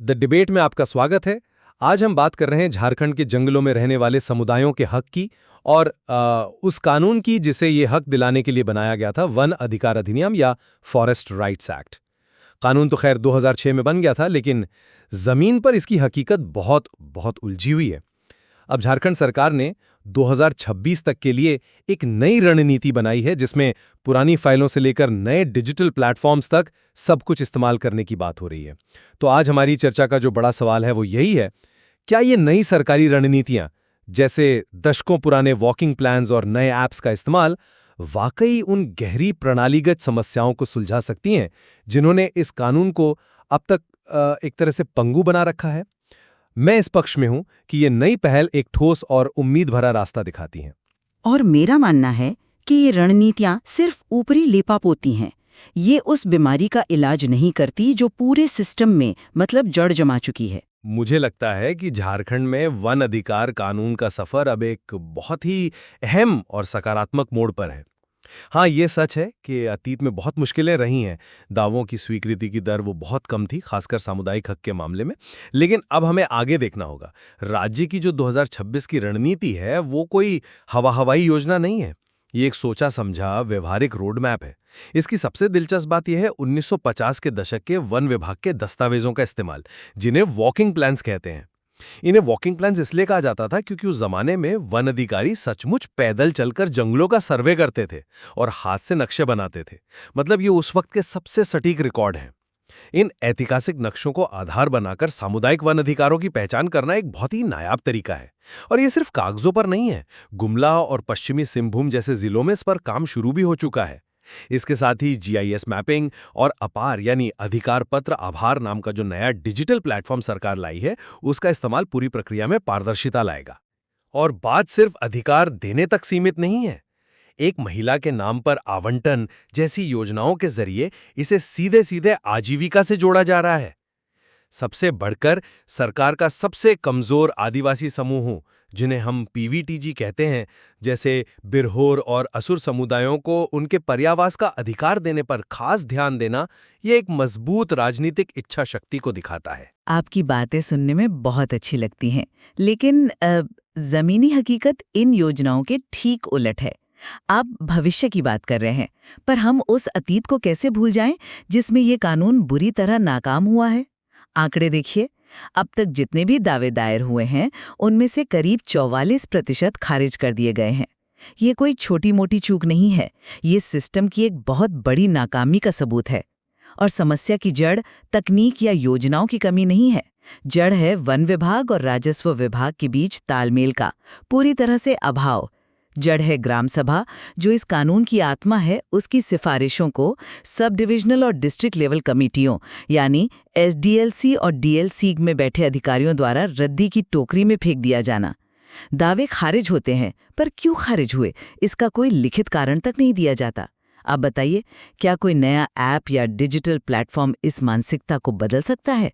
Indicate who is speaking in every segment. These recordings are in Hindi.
Speaker 1: द डिबेट में आपका स्वागत है। आज हम बात कर रहे हैं झारखंड के जंगलों में रहने वाले समुदायों के हक की और उस कानून की जिसे ये हक दिलाने के लिए बनाया गया था, वन अधिकार अधिनियम या फॉरेस्ट राइट्स एक्ट। कानून तो खैर 2006 में बन गया था, लेकिन जमीन पर इसकी हकीकत बहुत बहुत उलझी हुई है। अब झारखंड सरकार ने 2026 तक के लिए एक नई रणनीति बनाई है, जिसमें पुरानी फाइलों से लेकर नए डिजिटल प्लेटफॉर्म्स तक सब कुछ इस्तेमाल करने की बात हो रही है। तो आज हमारी चर्चा का जो बड़ा सवाल है वो यही है, क्या ये नई सरकारी रणनीतियां, जैसे दशकों पुराने वॉकिंग प्लान्स और नए ऐप्स का इस्तेमाल, वाकई उन गहरी प्रणालीगत समस्याओं को सुलझा सकती हैं जिन्होंने इस कानून को अब तक एक तरह से पंगु बना रखा है? मैं इस पक्ष में हूं कि ये नई पहल एक ठोस और उम्मीद भरा रास्ता दिखाती हैं।
Speaker 2: और मेरा मानना है कि ये रणनीतियां सिर्फ ऊपरी लेपापोती हैं। ये उस बीमारी का इलाज नहीं करती जो पूरे सिस्टम में मतलब जड़ जमा चुकी है।
Speaker 1: मुझे लगता है कि झारखंड में वन अधिकार कानून का सफर अब एक बहुत ही अहम और सकारात्मक मोड़ पर है। हाँ, ये सच है कि अतीत में बहुत मुश्किलें रही हैं। दावों की स्वीकृति की दर वो बहुत कम थी, खासकर सामुदायिक हक के मामले में। लेकिन अब हमें आगे देखना होगा। राज्य की जो 2026 की रणनीति है, वो कोई हवाई योजना नहीं है। ये एक सोचा समझा व्यवहारिक रोड मैप है। इसकी सबसे दिलचस्प बात यह है 1950 के दशक के वन विभाग के दस्तावेजों का इस्तेमाल, जिन्हें वॉकिंग प्लान्स कहते हैं। इन्हें वॉकिंग प्लान्स इसलिए कहा जाता था क्योंकि उस जमाने में वन अधिकारी सचमुच पैदल चलकर जंगलों का सर्वे करते थे और हाथ से नक्शे बनाते थे। मतलब ये उस वक्त के सबसे सटीक रिकॉर्ड हैं। इन ऐतिहासिक नक्शों को आधार बनाकर सामुदायिक वन अधिकारों की पहचान करना एक बहुत ही नायाब तरीका है। और ये सिर्फ कागजों पर नहीं है। गुमला और पश्चिमी सिंहभूम जैसे जिलों में इस पर काम शुरू भी हो चुका है। इसके साथ ही जीआईएस मैपिंग और अपार यानी अधिकार पत्र आभार नाम का जो नया डिजिटल प्लेटफॉर्म सरकार लाई है, उसका इस्तेमाल पूरी प्रक्रिया में पारदर्शिता लाएगा। और बात सिर्फ अधिकार देने तक सीमित नहीं है। एक महिला के नाम पर आवंटन जैसी योजनाओं के जरिए इसे सीधे सीधे आजीविका से जोड़ा जा रहा है। सबसे बढ़कर सरकार का सबसे कमजोर आदिवासी समूहों, जिन्हें हम पीवीटीजी कहते हैं, जैसे बिरहोर और असुर समुदायों को उनके पर्यावास का अधिकार देने पर खास ध्यान देना, ये एक मजबूत राजनीतिक इच्छा शक्ति को दिखाता है।
Speaker 2: आपकी बातें सुनने में बहुत अच्छी लगती हैं, लेकिन जमीनी हकीकत इन योजनाओं के ठीक उलट है। आप भविष्य की बात कर रहे हैं, पर हम उस अतीत को कैसे भूल जाएं जिसमें ये कानून बुरी तरह नाकाम हुआ है। आंकड़े देखिए, अब तक जितने भी दावे दायर हुए हैं उनमें से करीब 44% खारिज कर दिए गए हैं। ये कोई छोटी मोटी चूक नहीं है, ये सिस्टम की एक बहुत बड़ी नाकामी का सबूत है। और समस्या की जड़ तकनीक या योजनाओं की कमी नहीं है, जड़ है वन विभाग और राजस्व विभाग के बीच तालमेल का पूरी तरह से अभाव। जड़ है ग्राम सभा, जो इस कानून की आत्मा है, उसकी सिफारिशों को सब डिविजनल और डिस्ट्रिक्ट लेवल कमेटियों यानी एसडीएलसी और डीएलसी में बैठे अधिकारियों द्वारा रद्दी की टोकरी में फेंक दिया जाना। दावे खारिज होते हैं, पर क्यों खारिज हुए इसका कोई लिखित कारण तक नहीं दिया जाता। आप बताइए, क्या कोई नया ऐप या डिजिटल प्लेटफॉर्म इस मानसिकता को बदल सकता है?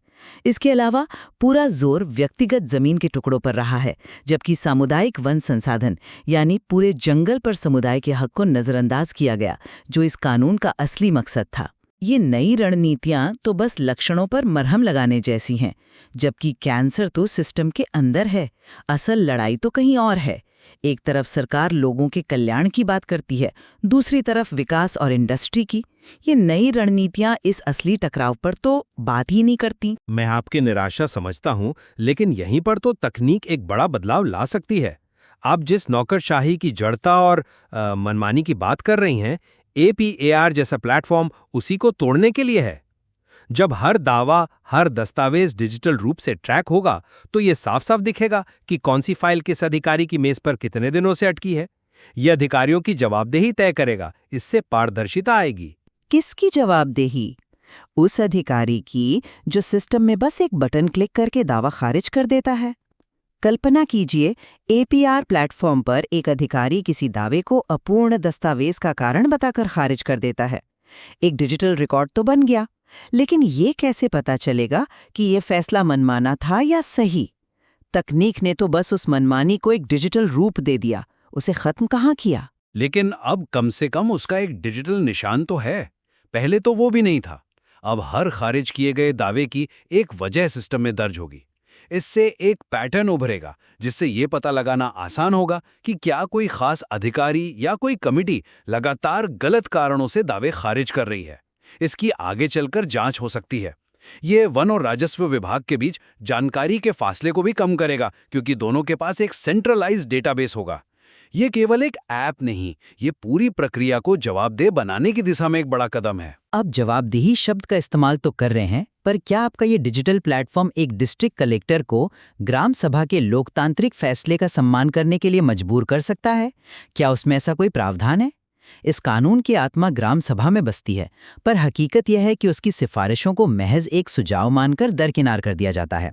Speaker 2: इसके अलावा पूरा जोर व्यक्तिगत जमीन के टुकड़ों पर रहा है, जबकि सामुदायिक वन संसाधन यानी पूरे जंगल पर समुदाय के हक को नजरअंदाज किया गया, जो इस कानून का असली मकसद था। ये नई रणनीतियां तो बस लक्षणों पर मरहम लगाने जैसी हैं, जबकि कैंसर तो सिस्टम के अंदर है। असल लड़ाई तो कहीं और है। एक तरफ सरकार लोगों के कल्याण की बात करती है, दूसरी तरफ विकास और इंडस्ट्री की। ये नई रणनीतियां इस असली टकराव पर तो बात ही नहीं करती।
Speaker 1: मैं आपकी निराशा समझता हूं, लेकिन यहीं पर तो तकनीक एक बड़ा बदलाव ला सकती है। आप जिस नौकरशाही की जड़ता और मनमानी की बात कर रही हैं, एपीएआर जैसा प्लेटफॉर्म उसी को तोड़ने के लिए है। जब हर दावा, हर दस्तावेज डिजिटल रूप से ट्रैक होगा, तो ये साफ साफ दिखेगा कि कौन सी फाइल किस अधिकारी की मेज पर कितने दिनों से अटकी है। ये अधिकारियों की जवाबदेही तय करेगा। इससे पारदर्शिता आएगी।
Speaker 2: किसकी जवाबदेही? उस अधिकारी की जो सिस्टम में बस एक बटन क्लिक करके दावा खारिज कर देता है। कल्पना कीजिए, एपीआर प्लेटफॉर्म पर एक अधिकारी किसी दावे को अपूर्ण दस्तावेज का कारण बताकर खारिज कर देता है। एक डिजिटल रिकॉर्ड तो बन गया, लेकिन ये कैसे पता चलेगा कि ये फैसला मनमाना था या सही? तकनीक ने तो बस उस मनमानी को एक डिजिटल रूप दे दिया, उसे खत्म कहाँ किया।
Speaker 1: लेकिन अब कम से कम उसका एक डिजिटल निशान तो है। पहले तो वो भी नहीं था। अब हर खारिज किए गए दावे की एक वजह सिस्टम में दर्ज होगी। इससे एक पैटर्न उभरेगा जिससे ये पता लगाना आसान होगा कि क्या कोई खास अधिकारी या कोई कमिटी लगातार गलत कारणों से दावे खारिज कर रही है। इसकी आगे चलकर जांच हो सकती है। ये वन और राजस्व विभाग के बीच जानकारी के फासले को भी कम करेगा, क्योंकि दोनों के पास एक सेंट्रलाइज्ड डेटाबेस होगा। ये केवल एक ऐप नहीं, ये पूरी प्रक्रिया को जवाबदेह बनाने की दिशा में एक बड़ा कदम है।
Speaker 3: आप जवाबदेही शब्द का इस्तेमाल तो कर रहे हैं, पर क्या आपका ये डिजिटल प्लेटफॉर्म एक डिस्ट्रिक्ट कलेक्टर को ग्राम सभा के लोकतांत्रिक फैसले का सम्मान करने के लिए मजबूर कर सकता है? क्या उसमें ऐसा कोई प्रावधान है? इस कानून की आत्मा ग्राम सभा में बसती है, पर हकीकत यह है कि उसकी सिफारिशों को महज एक सुझाव मानकर दरकिनार कर दिया जाता है।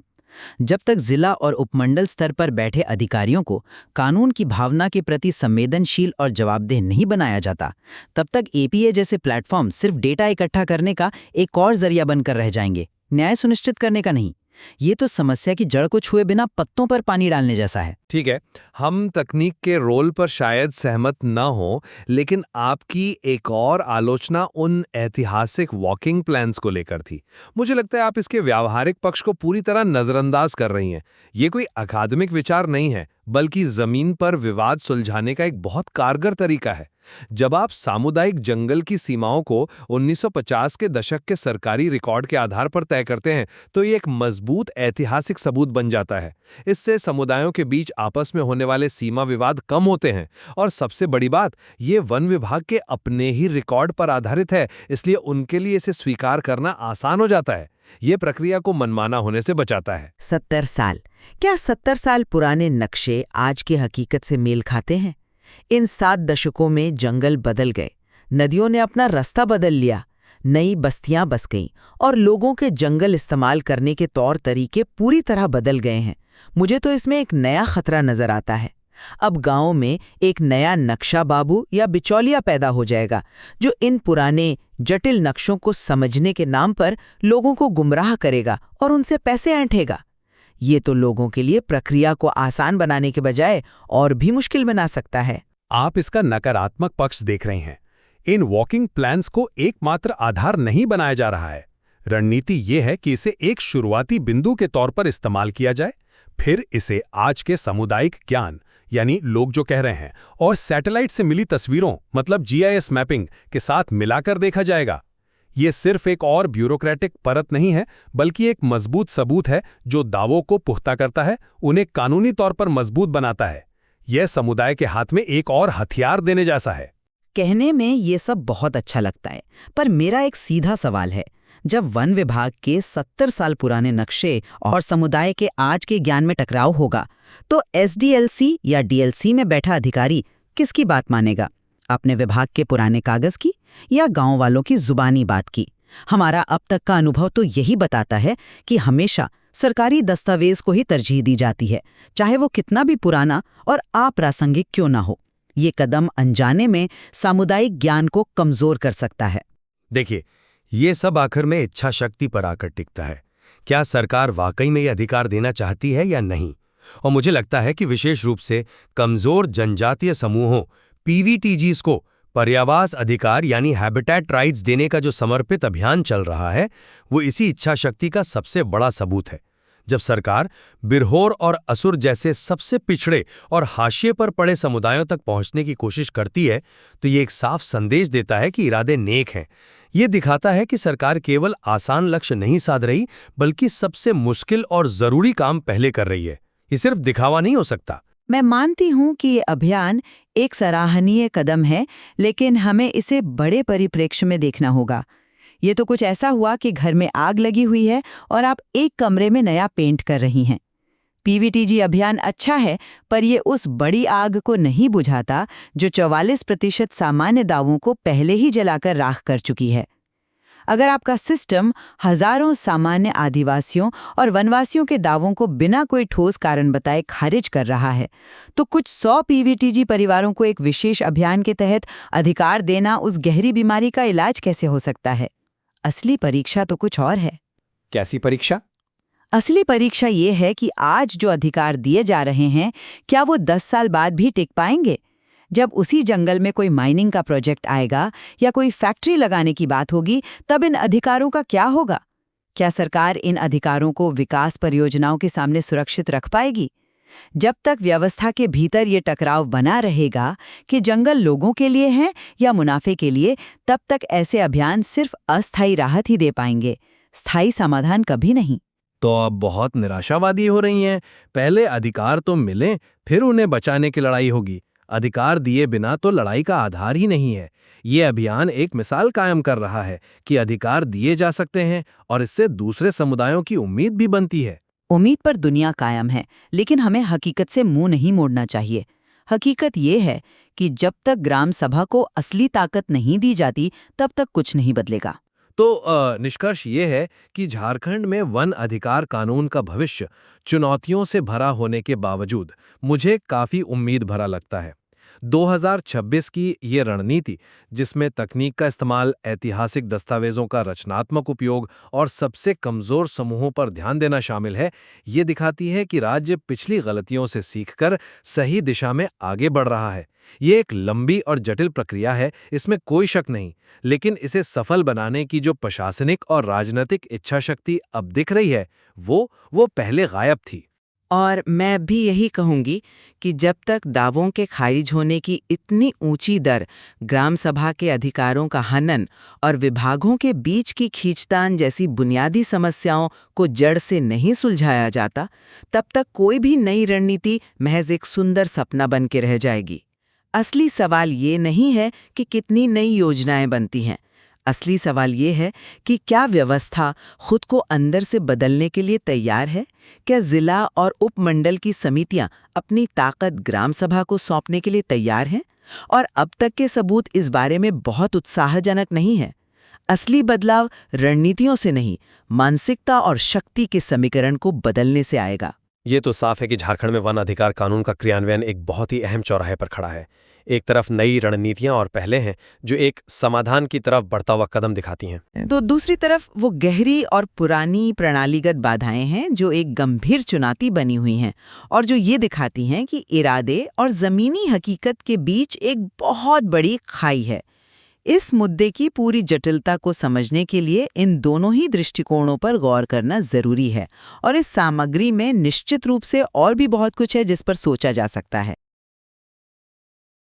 Speaker 3: जब तक जिला और उपमंडल स्तर पर बैठे अधिकारियों को कानून की भावना के प्रति संवेदनशील और जवाबदेह नहीं बनाया जाता, तब तक एपीए जैसे प्लेटफॉर्म सिर्फ डेटा इकट्ठा करने का एक और जरिया बनकर रह जाएंगे, न्याय सुनिश्चित करने का नहीं। ये तो समस्या की जड़ को छुए बिना पत्तों पर पानी डालने जैसा है।
Speaker 1: ठीक है, हम तकनीक के रोल पर शायद सहमत ना हो, लेकिन आपकी एक और आलोचना उन ऐतिहासिक वॉकिंग प्लान्स को लेकर थी। मुझे लगता है आप इसके व्यावहारिक पक्ष को पूरी तरह नजरअंदाज कर रही हैं। ये कोई अकादमिक विचार नहीं है, बल्कि जमीन पर विवाद सुलझाने का एक बहुत कारगर तरीका है। जब आप सामुदायिक जंगल की सीमाओं को 1950 के दशक के सरकारी रिकॉर्ड के आधार पर तय करते हैं, तो ये एक मजबूत ऐतिहासिक सबूत बन जाता है। इससे समुदायों के बीच आपस में होने वाले सीमा विवाद कम होते हैं, और सबसे बड़ी बात, ये वन विभाग के अपने ही रिकॉर्ड पर आधारित है, इसलिए उनके लिए इसे स्वीकार करना आसान हो जाता है। ये प्रक्रिया को मनमाना होने से बचाता है।
Speaker 2: 70 साल, क्या 70 साल पुराने नक्शे आज की हकीकत से मेल खाते हैं? इन 7 दशकों में जंगल बदल गए, नदियों ने अपना रास्ता बदल लिया, नई बस्तियां बस गईं और लोगों के जंगल इस्तेमाल करने के तौर तरीके पूरी तरह बदल गए हैं। मुझे तो इसमें एक नया खतरा नजर आता है। अब गांव में एक नया नक्शा बाबू या बिचौलिया पैदा हो जाएगा, जो इन पुराने जटिल नक्शों को समझने के नाम पर लोगों को गुमराह करेगा और उनसे पैसे ऐंठेगा। ये तो लोगों के लिए प्रक्रिया को आसान बनाने के बजाय और भी मुश्किल बना सकता है।
Speaker 1: आप इसका नकारात्मक पक्ष देख रहे हैं। इन वॉकिंग प्लान्स को एकमात्र आधार नहीं बनाया जा रहा है। रणनीति ये है कि इसे एक शुरुआती बिंदु के तौर पर इस्तेमाल किया जाए, फिर इसे आज के सामुदायिक ज्ञान, यानी लोग जो कह रहे हैं, और सैटेलाइट से मिली तस्वीरों, मतलब जीआईएस मैपिंग के साथ मिलाकर देखा जाएगा। ये सिर्फ एक और ब्यूरोक्रेटिक परत नहीं है, बल्कि एक मजबूत सबूत है जो दावों को पुख्ता करता है, उन्हें कानूनी तौर पर मजबूत बनाता है। यह समुदाय के हाथ में एक और हथियार देने जैसा है।
Speaker 2: कहने में ये सब बहुत अच्छा लगता है, पर मेरा एक सीधा सवाल है। जब वन विभाग के 70 साल पुराने नक्शे और समुदाय के आज के ज्ञान में टकराव होगा, तो एसडीएलसी या डीएलसी में बैठा अधिकारी किसकी बात मानेगा? अपने विभाग के पुराने कागज की या गांव वालों की जुबानी बात की? हमारा अब तक का अनुभव तो यही बताता है कि हमेशा सरकारी दस्तावेज को ही तरजीह दी जाती है, चाहे वो कितना भी पुराना और अप्रासंगिक क्यों ना हो। ये कदम अनजाने में सामुदायिक ज्ञान को कमजोर कर सकता है।
Speaker 1: देखिए, ये सब आखिर में इच्छा शक्ति पर आकर टिकता है। क्या सरकार वाकई में ये अधिकार देना चाहती है या नहीं? और मुझे लगता है कि विशेष रूप से कमजोर जनजातीय समूहों, पीवीटीजीज को पर्यावास अधिकार यानी हैबिटेट राइट्स देने का जो समर्पित अभियान चल रहा है, वो इसी इच्छा शक्ति का सबसे बड़ा सबूत है। जब सरकार बिरहोर और असुर जैसे सबसे पिछड़े और हाशिए पर पड़े समुदायों तक पहुंचने की कोशिश करती है, तो ये एक साफ संदेश देता है कि इरादे नेक हैं। ये दिखाता है कि सरकार केवल आसान लक्ष्य नहीं साध रही, बल्कि सबसे मुश्किल और जरूरी काम पहले कर रही है। ये सिर्फ दिखावा नहीं हो सकता।
Speaker 2: मैं मानती हूँ कि ये अभियान एक सराहनीय कदम है, लेकिन हमें इसे बड़े परिप्रेक्ष्य में देखना होगा। ये तो कुछ ऐसा हुआ कि घर में आग लगी हुई है और आप एक कमरे में नया पेंट कर रही हैं। पीवीटीजी अभियान अच्छा है, पर ये उस बड़ी आग को नहीं बुझाता जो 44% सामान्य दावों को पहले ही जलाकर राख कर चुकी है। अगर आपका सिस्टम हजारों सामान्य आदिवासियों और वनवासियों के दावों को बिना कोई ठोस कारण बताए खारिज कर रहा है, तो कुछ 100 पीवीटीजी परिवारों को एक विशेष अभियान के तहत अधिकार देना उस गहरी बीमारी का इलाज कैसे हो सकता है? असली परीक्षा तो कुछ और है।
Speaker 1: कैसी परीक्षा?
Speaker 2: असली परीक्षा ये है कि आज जो अधिकार दिए जा रहे हैं, क्या वो 10 साल बाद भी टिक पाएंगे? जब उसी जंगल में कोई माइनिंग का प्रोजेक्ट आएगा या कोई फैक्ट्री लगाने की बात होगी, तब इन अधिकारों का क्या होगा? क्या सरकार इन अधिकारों को विकास परियोजनाओं के सामने सुरक्षित रख पाएगी? जब तक व्यवस्था के भीतर ये टकराव बना रहेगा कि जंगल लोगों के लिए हैं या मुनाफे के लिए, तब तक ऐसे अभियान सिर्फ अस्थायी राहत ही दे पाएंगे, स्थायी समाधान कभी नहीं।
Speaker 1: तो अब बहुत निराशावादी हो रही हैं। पहले अधिकार तो मिलें, फिर उन्हें बचाने की लड़ाई होगी। अधिकार दिए बिना तो लड़ाई का आधार ही नहीं है। ये अभियान एक मिसाल कायम कर रहा है कि अधिकार दिए जा सकते हैं और इससे दूसरे समुदायों की उम्मीद भी बनती है।
Speaker 2: उम्मीद पर दुनिया कायम है, लेकिन हमें हकीकत से मुंह नहीं मोड़ना चाहिए। हकीकत ये है कि जब तक ग्राम सभा को असली ताकत नहीं दी जाती, तब तक कुछ नहीं बदलेगा।
Speaker 1: तो निष्कर्ष ये है कि झारखंड में वन अधिकार कानून का भविष्य चुनौतियों से भरा होने के बावजूद मुझे काफी उम्मीद भरा लगता है। 2026 की ये रणनीति, जिसमें तकनीक का इस्तेमाल, ऐतिहासिक दस्तावेजों का रचनात्मक उपयोग और सबसे कमजोर समूहों पर ध्यान देना शामिल है, ये दिखाती है कि राज्य पिछली गलतियों से सीखकर सही दिशा में आगे बढ़ रहा है। ये एक लंबी और जटिल प्रक्रिया है, इसमें कोई शक नहीं, लेकिन इसे सफल बनाने की जो प्रशासनिक और राजनीतिक इच्छाशक्ति अब दिख रही है, वो पहले गायब थी।
Speaker 4: और मैं भी यही कहूंगी कि जब तक दावों के खारिज होने की इतनी ऊंची दर, ग्राम सभा के अधिकारों का हनन और विभागों के बीच की खींचतान जैसी बुनियादी समस्याओं को जड़ से नहीं सुलझाया जाता, तब तक कोई भी नई रणनीति महज एक सुंदर सपना बन के रह जाएगी। असली सवाल ये नहीं है कि कितनी नई योजनाएं बनती हैं। असली सवाल ये है कि क्या व्यवस्था खुद को अंदर से बदलने के लिए तैयार है? क्या जिला और उपमंडल की समितियां अपनी ताकत ग्राम सभा को सौंपने के लिए तैयार हैं? और अब तक के सबूत इस बारे में बहुत उत्साहजनक नहीं है। असली बदलाव रणनीतियों से नहीं, मानसिकता और शक्ति के समीकरण को बदलने से आएगा।
Speaker 1: ये तो साफ है कि झारखंड में वन अधिकार कानून का क्रियान्वयन एक बहुत ही अहम चौराहे पर खड़ा है। एक तरफ नई रणनीतियां और पहले हैं जो एक समाधान की तरफ बढ़ता हुआ कदम दिखाती हैं,
Speaker 4: तो दूसरी तरफ वो गहरी और पुरानी प्रणालीगत बाधाएं हैं जो एक गंभीर चुनौती बनी हुई हैं और जो ये दिखाती हैं कि इरादे और जमीनी हकीकत के बीच एक बहुत बड़ी खाई है। इस मुद्दे की पूरी जटिलता को समझने के लिए इन दोनों ही दृष्टिकोणों पर गौर करना जरूरी है और इस सामग्री में निश्चित रूप से और भी बहुत कुछ है जिस पर सोचा जा सकता है।